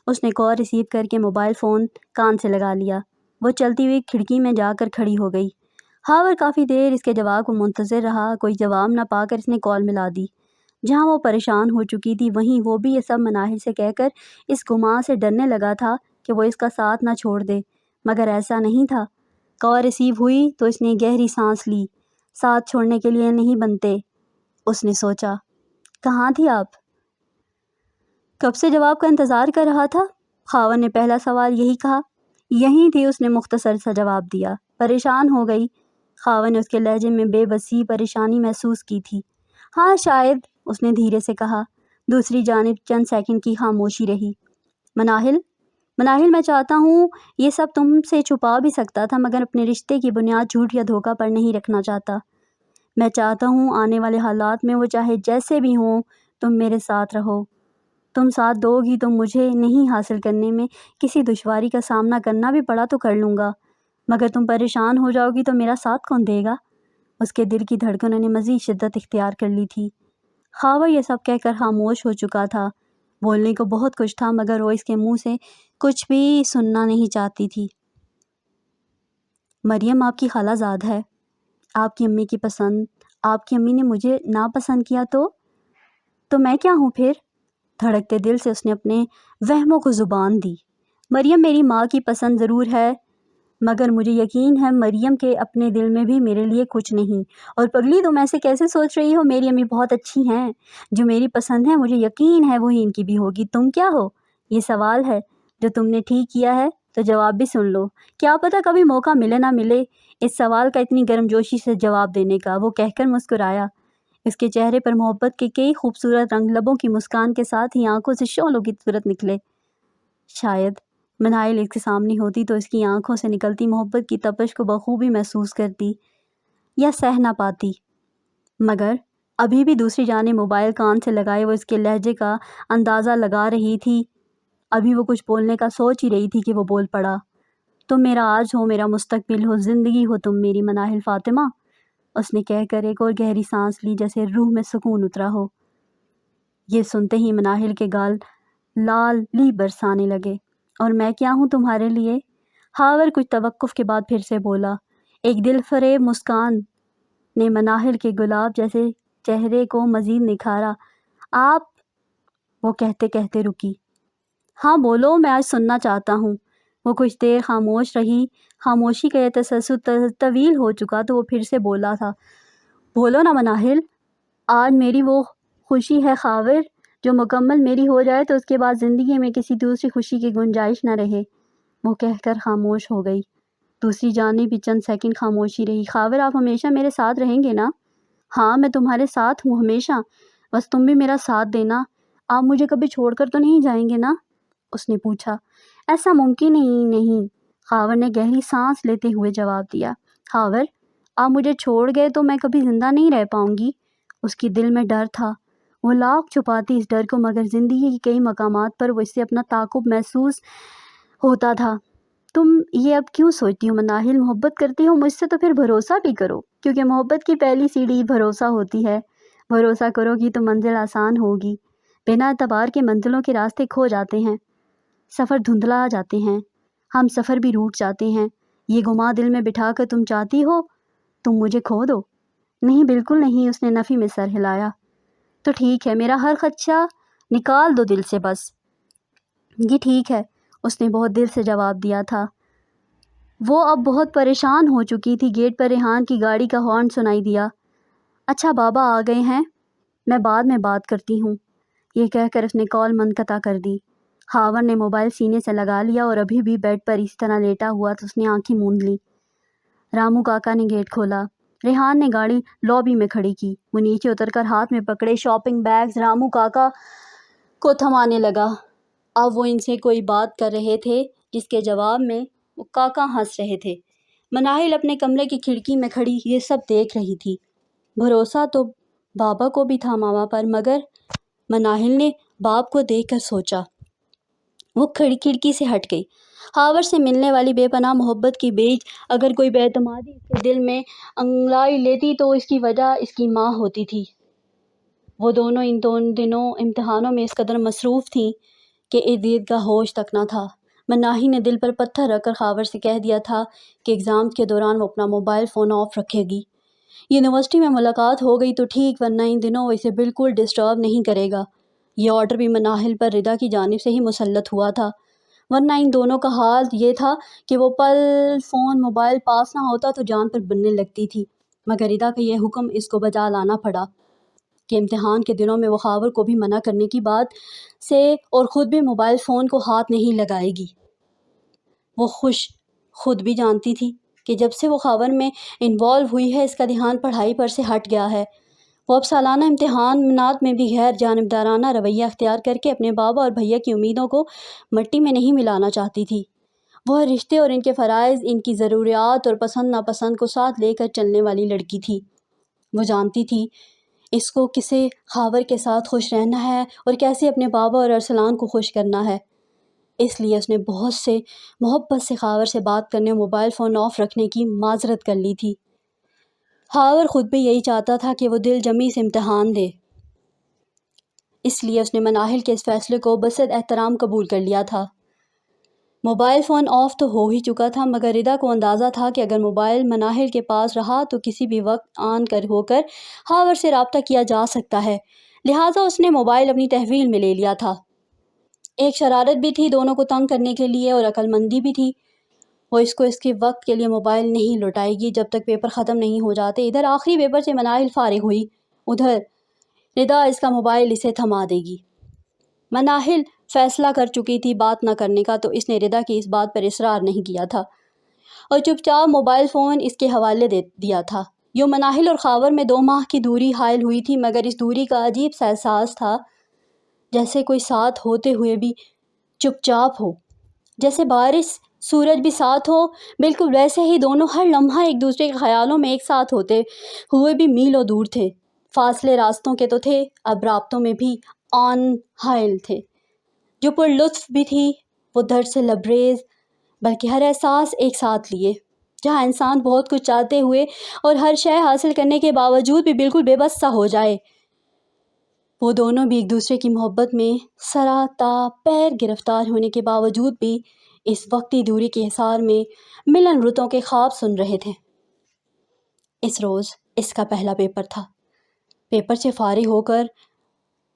اس نے کال ریسیو کر کے موبائل فون کان سے لگا لیا۔ وہ چلتی ہوئی کھڑکی میں جا کر کھڑی ہو گئی۔ خاور کافی دیر اس کے جواب کو منتظر رہا۔ کوئی جواب نہ پا کر اس نے کال ملا دی۔ جہاں وہ پریشان ہو چکی تھی، وہیں وہ بھی یہ سب مناہل سے کہہ کر اس گمان سے ڈرنے لگا تھا کہ وہ اس کا ساتھ نہ چھوڑ دے، مگر ایسا نہیں تھا۔ کال ریسیو ہوئی تو اس نے گہری سانس لی۔ ساتھ چھوڑنے کے لیے نہیں بنتے، اس نے سوچا۔ کہاں تھی آپ؟ کب سے جواب کا انتظار کر رہا تھا؟ خاور نے پہلا سوال یہی کہا۔ یہیں تھی، اس نے مختصر سا جواب دیا۔ پریشان ہو گئی؟ خاور نے اس کے لہجے میں بے بسی پریشانی محسوس کی تھی۔ ہاں شاید، اس نے دھیرے سے کہا۔ دوسری جانب چند سیکنڈ کی خاموشی رہی۔ مناہل میں چاہتا ہوں، یہ سب تم سے چھپا بھی سکتا تھا، مگر اپنے رشتے کی بنیاد جھوٹ یا دھوکہ پر نہیں رکھنا چاہتا۔ میں چاہتا ہوں آنے والے حالات میں وہ چاہے جیسے بھی ہوں، تم میرے ساتھ رہو۔ تم ساتھ دو گی تو مجھے نہیں حاصل کرنے میں کسی دشواری کا سامنا کرنا بھی پڑا تو کر لوں گا، مگر تم پریشان ہو جاؤ گی تو میرا ساتھ کون دے گا؟ اس کے دل کی دھڑکنوں نے مزید شدت اختیار کر لی تھی۔ خاور یہ سب کہہ کر خاموش ہو چکا تھا۔ بولنے کو بہت کچھ تھا، مگر وہ اس کے منہ سے کچھ بھی سننا نہیں چاہتی تھی۔ مریم آپ کی خالہ زاد ہے، آپ کی امی کی پسند۔ آپ کی امی نے مجھے ناپسند کیا تو میں کیا ہوں پھر؟ دھڑکتے دل سے اس نے اپنے وہموں کو زبان دی۔ مریم میری ماں کی پسند ضرور ہے، مگر مجھے یقین ہے مریم کے اپنے دل میں بھی میرے لیے کچھ نہیں۔ اور پگلی، تم ایسے کیسے سوچ رہی ہو؟ میری امی بہت اچھی ہیں، جو میری پسند ہے مجھے یقین ہے وہی ان کی بھی ہوگی۔ تم کیا ہو؟ یہ سوال ہے جو تم نے ٹھیک کیا ہے تو جواب بھی سن لو، کیا پتہ کبھی موقع ملے نہ ملے اس سوال کا اتنی گرم جوشی سے جواب دینے کا۔ وہ کہہ کر مسکرایا۔ اس کے چہرے پر محبت کے کئی خوبصورت رنگ لبوں کی مسکان کے ساتھ ہی آنکھوں سے شعلوں کی صورت نکلے۔ شاید مناہل اس کے سامنے ہوتی تو اس کی آنکھوں سے نکلتی محبت کی تپش کو بخوبی محسوس کرتی یا سہ نہ پاتی، مگر ابھی بھی دوسری جانب موبائل کان سے لگائے وہ اس کے لہجے کا اندازہ لگا رہی تھی۔ ابھی وہ کچھ بولنے کا سوچ ہی رہی تھی کہ وہ بول پڑا۔ تم میرا آج ہو، میرا مستقبل ہو، زندگی ہو تم میری مناہل فاطمہ، اس نے کہہ کر ایک اور گہری سانس لی جیسے روح میں سکون اترا ہو۔ یہ سنتے ہی مناہل کے گال لال لی برسانے لگے۔ اور میں کیا ہوں تمہارے لیے؟ خاور کچھ توقف کے بعد پھر سے بولا۔ ایک دل فریب مسکان نے مناہل کے گلاب جیسے چہرے کو مزید نکھارا۔ آپ، وہ کہتے کہتے رکی۔ ہاں بولو، میں آج سننا چاہتا ہوں۔ وہ کچھ دیر خاموش رہی۔ خاموشی کا یہ تسلسل طویل ہو چکا تو وہ پھر سے بولا تھا۔ بولو نا مناہل، آج میری وہ خوشی ہے خاور جو مکمل میری ہو جائے تو اس کے بعد زندگی میں کسی دوسری خوشی کی گنجائش نہ رہے۔ وہ کہہ کر خاموش ہو گئی۔ دوسری جانب بھی چند سیکنڈ خاموشی رہی۔ خاور، آپ ہمیشہ میرے ساتھ رہیں گے نا؟ ہاں، میں تمہارے ساتھ ہوں ہمیشہ، بس تم بھی میرا ساتھ دینا۔ آپ مجھے کبھی چھوڑ کر تو نہیں جائیں گے نا؟ اس نے پوچھا۔ ایسا ممکن ہی نہیں، خاور نے گہری سانس لیتے ہوئے جواب دیا۔ خاور، آپ مجھے چھوڑ گئے تو میں کبھی زندہ نہیں رہ پاؤں گی۔ اس کی دل میں ڈر تھا، وہ لاکھ چھپاتی اس ڈر کو، مگر زندگی کے کئی مقامات پر وہ اس سے اپنا تعاقب محسوس ہوتا تھا۔ تم یہ اب کیوں سوچتی ہو مناہل؟ محبت کرتی ہو مجھ سے تو پھر بھروسہ بھی کرو، کیونکہ محبت کی پہلی سیڑھی بھروسہ ہوتی ہے۔ بھروسہ کرو گی تو منزل آسان ہوگی۔ بنا اعتبار کے منزلوں کے راستے کھو جاتے ہیں، سفر دھندلا جاتے ہیں، ہم سفر بھی روٹ جاتے ہیں۔ یہ گما دل میں بٹھا کر تم چاہتی ہو تم مجھے کھو دو؟ نہیں، بالکل نہیں، اس نے نفی میں سر ہلایا۔ تو ٹھیک ہے، میرا ہر خدشہ نکال دو دل سے بس۔ یہ ٹھیک ہے، اس نے بہت دل سے جواب دیا تھا۔ وہ اب بہت پریشان ہو چکی تھی۔ گیٹ پر ریحان کی گاڑی کا ہارن سنائی دیا۔ اچھا بابا آ گئے ہیں، میں بعد میں بات کرتی ہوں۔ یہ کہہ کر اس نے کال منقطع کر دی۔ خاور نے موبائل سینے سے لگا لیا اور ابھی بھی بیڈ پر اسی طرح لیٹا ہوا تو اس نے آنکھیں موند لیں۔ رامو کاکا نے گیٹ کھولا۔ ریحان نے گاڑی لابی میں کھڑی کی۔ وہ نیچے اتر کر ہاتھ میں پکڑے شاپنگ بیگز رامو کاکا کو تھمانے لگا۔ اب وہ ان سے کوئی بات کر رہے تھے جس کے جواب میں وہ کاکا ہنس رہے تھے۔ مناہل اپنے کمرے کی کھڑکی میں کھڑی یہ سب دیکھ رہی تھی۔ بھروسہ تو بابا کو بھی تھا ماما پر، مگر مناہل نے باپ کو دیکھ کر سوچا۔ وہ کھڑکی سے ہٹ گئی۔ خاور سے ملنے والی بے پناہ محبت کی بیچ اگر کوئی بے اعتمادی اس کے دل میں انگلائی لیتی تو اس کی وجہ اس کی ماں ہوتی تھی۔ وہ دونوں ان دنوں امتحانوں میں اس قدر مصروف تھیں کہ ارد گرد کا ہوش تک نہ تھا۔ مناہی نے دل پر پتھر رکھ کر خاور سے کہہ دیا تھا کہ ایگزام کے دوران وہ اپنا موبائل فون آف رکھے گی۔ یونیورسٹی میں ملاقات ہو گئی تو ٹھیک، ورنہ ان دنوں وہ اسے بالکل ڈسٹرب نہیں کرے گا۔ یہ آرڈر بھی مناہل پر ردا کی جانب سے ہی مسلط ہوا تھا، ورنہ ان دونوں کا حال یہ تھا کہ وہ پل فون موبائل پاس نہ ہوتا تو جان پر بننے لگتی تھی، مگر ردا کا یہ حکم اس کو بجا لانا پڑا کہ امتحان کے دنوں میں وہ خاور کو بھی منع کرنے کی بات سے اور خود بھی موبائل فون کو ہاتھ نہیں لگائے گی۔ وہ خود بھی جانتی تھی کہ جب سے وہ خاور میں انوالو ہوئی ہے اس کا دھیان پڑھائی پر سے ہٹ گیا ہے۔ وہ اب سالانہ امتحانات میں بھی غیر جانبدارانہ رویہ اختیار کر کے اپنے بابا اور بھیا کی امیدوں کو مٹی میں نہیں ملانا چاہتی تھی۔ وہ رشتے اور ان کے فرائض، ان کی ضروریات اور پسند ناپسند کو ساتھ لے کر چلنے والی لڑکی تھی۔ وہ جانتی تھی اس کو کسے خاور کے ساتھ خوش رہنا ہے اور کیسے اپنے بابا اور ارسلان کو خوش کرنا ہے۔ اس لیے اس نے بہت سے محبت سے خاور سے بات کرنے اور موبائل فون آف رکھنے کی معذرت کر لی تھی۔ خاور خود بھی یہی چاہتا تھا کہ وہ دل جمی سے امتحان دے، اس لیے اس نے مناہل کے اس فیصلے کو بصد احترام قبول کر لیا تھا۔ موبائل فون آف تو ہو ہی چکا تھا، مگر ردا کو اندازہ تھا کہ اگر موبائل مناہل کے پاس رہا تو کسی بھی وقت آن ہو کر خاور سے رابطہ کیا جا سکتا ہے، لہٰذا اس نے موبائل اپنی تحویل میں لے لیا تھا۔ ایک شرارت بھی تھی دونوں کو تنگ کرنے کے لیے اور عقل مندی بھی تھی۔ وہ اس کے وقت کے لیے موبائل نہیں لوٹائے گی جب تک پیپر ختم نہیں ہو جاتے۔ ادھر آخری پیپر سے مناہل فارغ ہوئی، ادھر ردا اس کا موبائل اسے تھما دے گی۔ مناہل فیصلہ کر چکی تھی بات نہ کرنے کا، تو اس نے ردا کی اس بات پر اصرار نہیں کیا تھا اور چپ چاپ موبائل فون اس کے حوالے دے دیا تھا۔ یوں مناہل اور خاور میں 2 ماہ کی دوری حائل ہوئی تھی، مگر اس دوری کا عجیب سا احساس تھا، جیسے کوئی ساتھ ہوتے ہوئے بھی چپ چاپ ہو، جیسے بارش سورج بھی ساتھ ہو، بالکل ویسے ہی دونوں ہر لمحہ ایک دوسرے کے خیالوں میں ایک ساتھ ہوتے ہوئے بھی میلوں دور تھے۔ فاصلے راستوں کے تو تھے، اب رابطوں میں بھی آن حائل تھے، جو پر لطف بھی تھی، وہ درد سے لبریز، بلکہ ہر احساس ایک ساتھ لیے۔ جہاں انسان بہت کچھ چاہتے ہوئے اور ہر شے حاصل کرنے کے باوجود بھی بالکل بے بس سا ہو جائے، وہ دونوں بھی ایک دوسرے کی محبت میں سرا تا پیر گرفتار ہونے کے باوجود بھی اس وقتی دوری کے حصار میں ملن رتوں کے خواب سن رہے تھے۔ اس روز اس کا پہلا پیپر تھا۔ پیپر سے فارغ ہو کر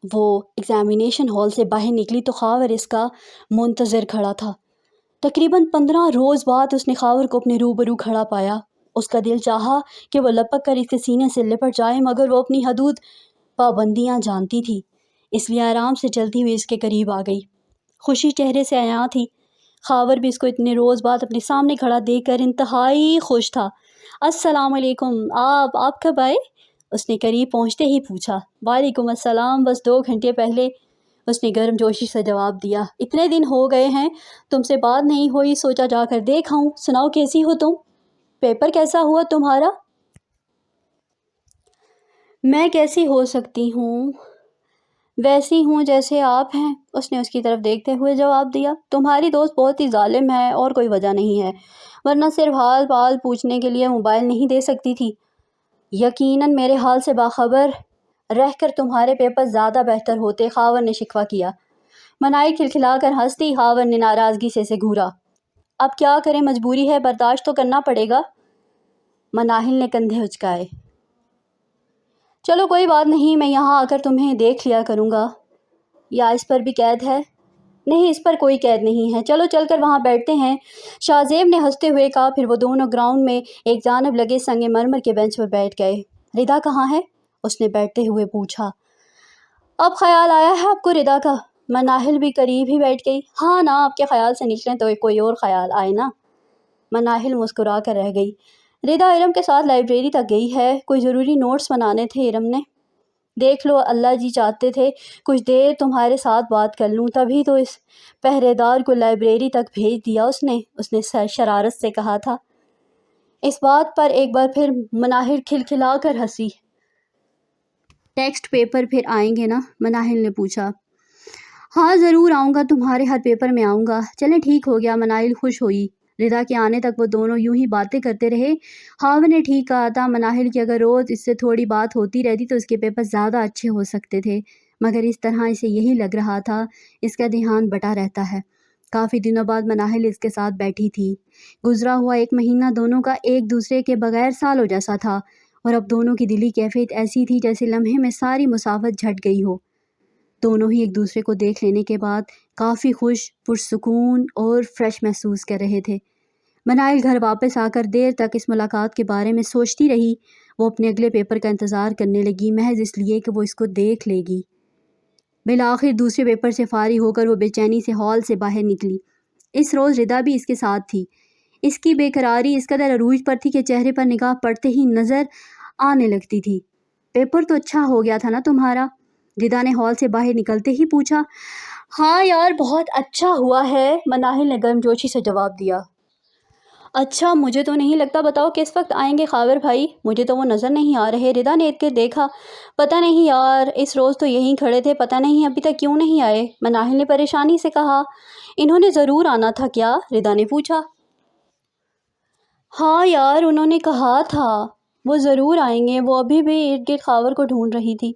وہ ایگزامینیشن ہال سے باہر نکلی تو خاور اس کا منتظر کھڑا تھا۔ تقریباً 15 روز بعد اس نے خاور کو اپنے روبرو کھڑا پایا۔ اس کا دل چاہا کہ وہ لپک کر اس کے سینے سے لپٹ جائے، مگر وہ اپنی حدود پابندیاں جانتی تھی، اس لیے آرام سے چلتی ہوئی اس کے قریب آ گئی۔ خوشی چہرے سے عیاں تھی۔ خاور بھی اس کو اتنے روز بعد اپنے سامنے کھڑا دیکھ کر انتہائی خوش تھا۔ السلام علیکم، آپ کب آئے؟ اس نے قریب پہنچتے ہی پوچھا۔ وعلیکم السلام، بس 2 گھنٹے پہلے، اس نے گرم جوشی سے جواب دیا۔ اتنے دن ہو گئے ہیں تم سے بات نہیں ہوئی، سوچا جا کر دیکھ آؤں۔ سناؤ کیسی ہو تم؟ پیپر کیسا ہوا تمہارا؟ میں کیسی ہو سکتی ہوں؟ ویسی ہوں جیسے آپ ہیں، اس نے اس کی طرف دیکھتے ہوئے جواب دیا۔ تمہاری دوست بہت ہی ظالم ہے، اور کوئی وجہ نہیں ہے، ورنہ صرف حال پال پوچھنے کے لیے موبائل نہیں دے سکتی تھی۔ یقیناً میرے حال سے باخبر رہ کر تمہارے پیپر زیادہ بہتر ہوتے، خاور نے شکوہ کیا۔ منائی کھلکھلا کر ہنس دی۔ خاور نے ناراضگی سے اسے گھورا۔ اب کیا کریں، مجبوری ہے، برداشت تو کرنا پڑے گا۔ مناہل نے کندھے اچکائے۔ چلو کوئی بات نہیں، میں یہاں آ کر تمہیں دیکھ لیا کروں گا۔ یا اس پر بھی قید ہے؟ نہیں، اس پر کوئی قید نہیں ہے، چلو چل کر وہاں بیٹھتے ہیں، شاہ زیب نے ہنستے ہوئے کہا۔ پھر وہ دونوں گراؤنڈ میں ایک جانب لگے سنگ مرمر کے بینچ پر بیٹھ گئے۔ ردا کہاں ہے؟ اس نے بیٹھتے ہوئے پوچھا۔ اب خیال آیا ہے آپ کو ردا کا؟ مناہل بھی قریب ہی بیٹھ گئی۔ ہاں نا، آپ کے خیال سے نکلیں تو کوئی اور خیال آئے نا۔ مناہل مسکرا کر رہ گئی۔ ردا ارم کے ساتھ لائبریری تک گئی ہے، کوئی ضروری نوٹس بنانے تھے ارم نے۔ دیکھ لو، اللہ جی چاہتے تھے کچھ دیر تمہارے ساتھ بات کر لوں، تبھی تو اس پہرے دار کو لائبریری تک بھیج دیا اس نے شرارت سے کہا تھا۔ اس بات پر ایک بار پھر مناہل کھلکھلا کر ہنسی۔ ٹیکسٹ پیپر پھر آئیں گے نا؟ مناہل نے پوچھا۔ ہاں ضرور آؤں گا، تمہارے ہر پیپر میں آؤں گا۔ چلیں ٹھیک ہو گیا، مناہل خوش ہوئی۔ ردا کے آنے تک وہ دونوں یوں ہی باتیں کرتے رہے۔ خاور نے ٹھیک کہا تھا، مناہل کی اگر روز اس سے تھوڑی بات ہوتی رہتی تو اس کے پیپر زیادہ اچھے ہو سکتے تھے، مگر اس طرح اسے یہی لگ رہا تھا، اس کا دھیان بٹا رہتا ہے۔ کافی دنوں بعد مناہل اس کے ساتھ بیٹھی تھی۔ گزرا ہوا ایک مہینہ دونوں کا ایک دوسرے کے بغیر سالوں جیسا تھا، اور اب دونوں کی دلی کیفیت ایسی تھی جیسے لمحے میں ساری مسافت جھٹ گئی ہو۔ دونوں ہی ایک دوسرے کو دیکھ لینے کے بعد کافی خوش، پرسکون اور فریش محسوس کر رہے تھے۔ مناہل گھر واپس آ کر دیر تک اس ملاقات کے بارے میں سوچتی رہی۔ وہ اپنے اگلے پیپر کا انتظار کرنے لگی، محض اس لیے کہ وہ اس کو دیکھ لے گی۔ بالآخر دوسرے پیپر سے فارغ ہو کر وہ بے چینی سے ہال سے باہر نکلی۔ اس روز ردا بھی اس کے ساتھ تھی۔ اس کی بے قراری اس قدر عروج پر تھی کہ چہرے پر نگاہ پڑتے ہی نظر آنے لگتی تھی۔ پیپر تو اچھا ہو گیا تھا نا تمہارا؟ ردا نے ہال سے باہر نکلتے ہی پوچھا۔ ہاں یار، بہت اچھا ہوا ہے، مناہل نے گرم جوشی سے جواب دیا۔ اچھا، مجھے تو نہیں لگتا، بتاؤ کس وقت آئیں گے خاور بھائی؟ مجھے تو وہ نظر نہیں آ رہے۔ ردا نے اتنے دیکھا۔ پتہ نہیں یار، اس روز تو یہیں کھڑے تھے، پتہ نہیں ابھی تک کیوں نہیں آئے، مناہل نے پریشانی سے کہا۔ انہوں نے ضرور آنا تھا کیا؟ ردا نے پوچھا۔ ہاں یار، انہوں نے کہا تھا وہ ضرور آئیں گے، وہ ابھی بھی ارد گرد خاور کو ڈھونڈ رہی تھی۔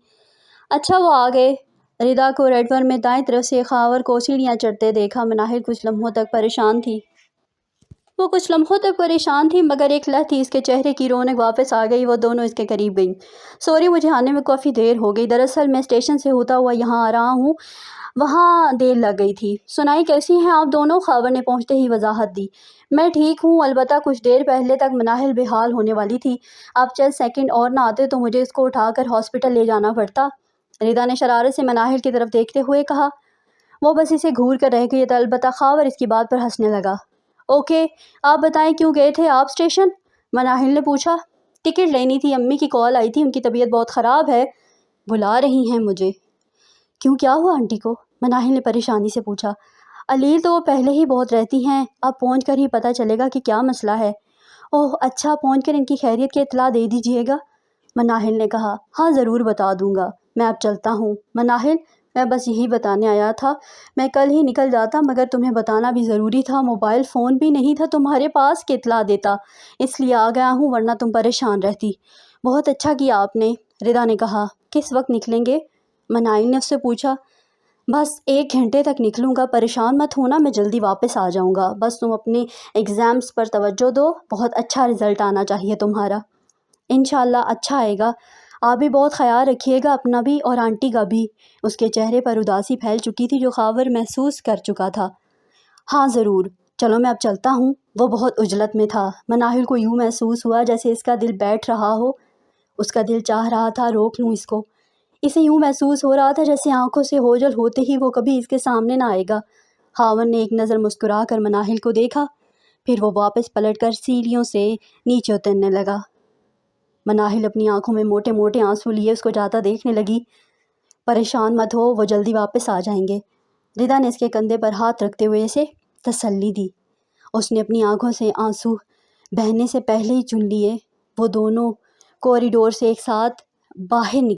اچھا، وہ آ گئے۔ ردا کو ریڈ ون میں دائیں طرف سے خاور کو سیڑھیاں چڑھتے دیکھا۔ مناہل کچھ لمحوں تک پریشان تھی۔ مگر ایک لہر اس کے چہرے کی رونق واپس آ گئی۔ وہ دونوں اس کے قریب گئیں۔ سوری، مجھے آنے میں کافی دیر ہو گئی، دراصل میں اسٹیشن سے ہوتا ہوا یہاں آ رہا ہوں، وہاں دیر لگ گئی تھی۔ سنائی کیسی ہیں آپ دونوں؟ خاور نے پہنچتے ہی وضاحت دی۔ میں ٹھیک ہوں، البتہ کچھ دیر پہلے تک مناہل بے حال ہونے والی تھی، آپ چند سیکنڈ اور نہ آتے تو مجھے اس کو اٹھا کر ہاسپٹل لے جانا پڑتا۔ ردا نے شرارت سے مناہل کی طرف دیکھتے ہوئے کہا۔ وہ بس اسے گھور کر رہ گئی، البتہ خاور اس کی بات پر ہنسنے لگا۔ اوکے، آپ بتائیں کیوں گئے تھے آپ اسٹیشن؟ مناہل نے پوچھا۔ ٹکٹ لینی تھی، امی کی کال آئی تھی، ان کی طبیعت بہت خراب ہے، بلا رہی ہیں مجھے۔ کیوں، کیا ہوا آنٹی کو؟ مناہل نے پریشانی سے پوچھا۔ علیل تو وہ پہلے ہی بہت رہتی ہیں، اب پہنچ کر ہی پتہ چلے گا کہ کیا مسئلہ ہے۔ اوہ اچھا، پہنچ کر ان کی خیریت کی اطلاع دے دیجیے گا، مناہل نے کہا۔ ہاں ضرور بتا دوں گا، میں اب چلتا ہوں۔ مناہل، میں بس یہی بتانے آیا تھا، میں کل ہی نکل جاتا مگر تمہیں بتانا بھی ضروری تھا، موبائل فون بھی نہیں تھا تمہارے پاس کہ اطلاع دیتا، اس لیے آ گیا ہوں، ورنہ تم پریشان رہتی۔ بہت اچھا کیا آپ نے، ردا نے کہا۔ کس وقت نکلیں گے؟ مناہل نے اس سے پوچھا۔ بس 1 گھنٹے تک نکلوں گا، پریشان مت ہونا، میں جلدی واپس آ جاؤں گا، بس تم اپنے ایگزامز پر توجہ دو، بہت اچھا رزلٹ آنا چاہیے تمہارا۔ انشاءاللہ اچھا آئے گا، آپ بھی بہت خیال رکھیے گا اپنا بھی اور آنٹی کا بھی۔ اس کے چہرے پر اداسی پھیل چکی تھی جو خاور محسوس کر چکا تھا۔ ہاں ضرور، چلو میں اب چلتا ہوں۔ وہ بہت عجلت میں تھا، مناہل کو یوں محسوس ہوا جیسے اس کا دل بیٹھ رہا ہو، اس کا دل چاہ رہا تھا روک لوں اس کو۔ اسے یوں محسوس ہو رہا تھا جیسے آنکھوں سے اوجھل ہوتے ہی وہ کبھی اس کے سامنے نہ آئے گا۔ خاور نے ایک نظر مسکرا کر مناہل کو دیکھا، پھر وہ واپس پلٹ کر سیڑھیوں سے نیچے اترنے لگا۔ مناہل اپنی آنکھوں میں موٹے موٹے آنسو لیے اس کو جاتا دیکھنے لگی۔ پریشان مت ہو، وہ جلدی واپس آ جائیں گے۔ ردا نے اس کے کندھے پر ہاتھ رکھتے ہوئے اسے تسلی دی۔ اس نے اپنی آنکھوں سے آنسو بہنے سے پہلے ہی چن لیے۔ وہ دونوں کوریڈور سے ایک ساتھ باہر نکلے۔